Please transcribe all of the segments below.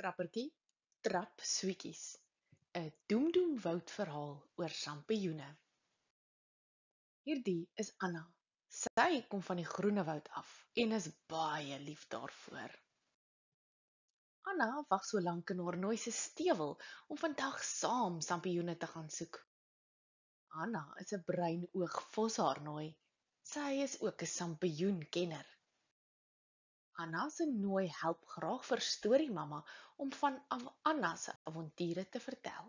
Trappertjie, trap sweetjies. 'n Doemdoemwoud verhaal oor sampioene. Hierdie is Anna. Sy kom van die Groenewoud af en is baie lief daarvoor. Anna wag so lank in haar nooi se stewel om vandag saam sampioene te gaan soek. Anna is 'n bruinoog voshaarnooi. Sy is ook 'n sampioenkenner. Anna se nooi help graag vir storiemamma om van Anna se avonture te vertel.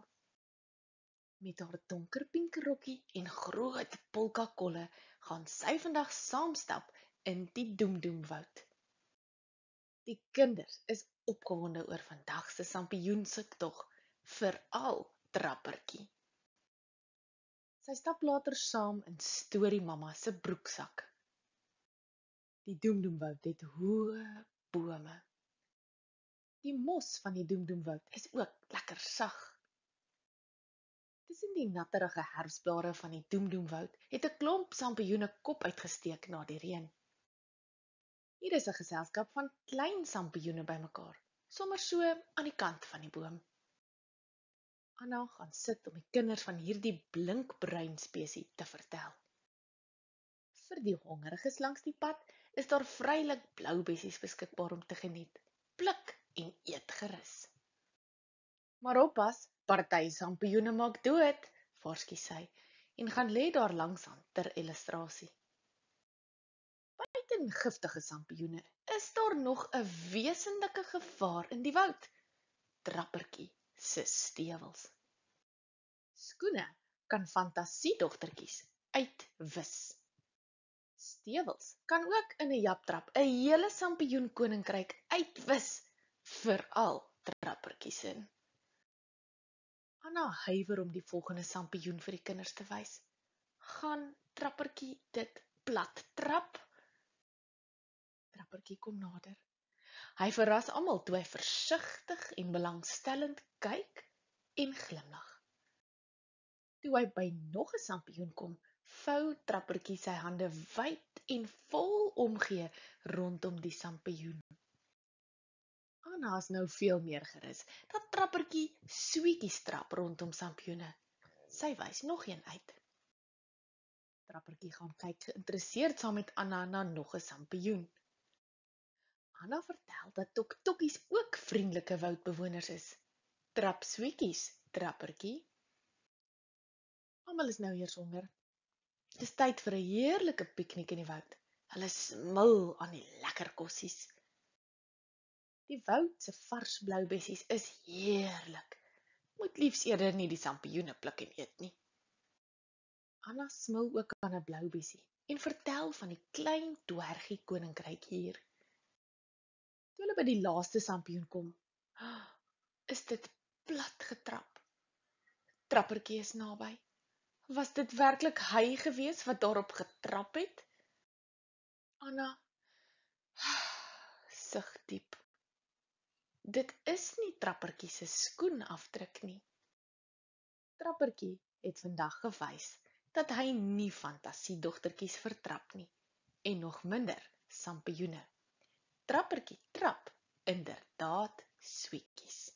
Met haar donkerpink rokkie en groot polkakolle gaan sy vandag saamstap in die Doemdoemwoud. Die kinders is opgewonde oor vandag se sampioensoektog, veral Trappertjie. Sy stap later saam in storiemamma se broeksak. Die Doemdoemwoud het hoë bome. Die mos van die Doemdoemwoud is ook lekker sag. Tussen die natterige herfsblare van die Doemdoemwoud het 'n klomp sampioene kop uitgesteek na die reën. Hier is 'n geselskap van klein sampioene bymekaar, sommer so aan die kant van die boom. Anna gaan sit om die kinders van hierdie blinkbruin spesie te vertel. Vir die hongeriges langs die pad is daar vrylik blou bessies beskikbaar om te geniet. Pluk en eet gerus. Maar oppas, party sampioene maak dood, waarsku sy, en gaan lê daar langs aan ter illustrasie. Buiten giftige sampioene is daar nog 'n wesenlike gevaar in die woud. Trappertjie se stewels. Skoene kan fantasiedogtertjies uitwis. Stewels kan ook in 'n japtrap 'n hele sampioenkoninkryk uitwis, veral Trappertjie se. Anna huiwer om die volgende sampioen vir die kinders te wys. Gaan Trappertjie dit plat trap? Trappertjie kom nader. Hy verras almal toe hy versigtig en belangstellend kyk en glimlag. Toe hy by nog 'n sampioen kom, vou Trappertjie sy hande wyd en vol omgee rondom die sampioen. Anna is nou veel meer gerus dat Trappertjie sweetjies trap rondom sampioene. Sy wys nog een uit. Trappertjie gaan kyk geïnteresseerd saam met Anna na nog 'n sampioen. Anna vertel dat toktokkies ook vriendelike woudbewoners is. Trap sweetjies, Trappertjie. Almal is nou eers honger. Dis tyd vir 'n heerlike piknik in die woud. Hulle smil aan die lekker kossies. Die woud se vars blou bessies is heerlik. Moet liefs eerder nie die sampioene pluk en eet nie. Anna smil ook aan 'n blou bessie en vertel van die klein dwergie koninkryk hier. Toe hulle by die laaste sampioen kom, is dit plat getrap. Trappertjie is naby. Was dit werklik hy gewees wat daarop getrap het? Anna sug diep. Dit is nie Trappertjie se skoenafdruk nie. Trappertjie het vandag gewys dat hy nie fantasiedogtertjies vertrap nie, en nog minder sampioene. Trappertjie trap inderdaad sweetjies.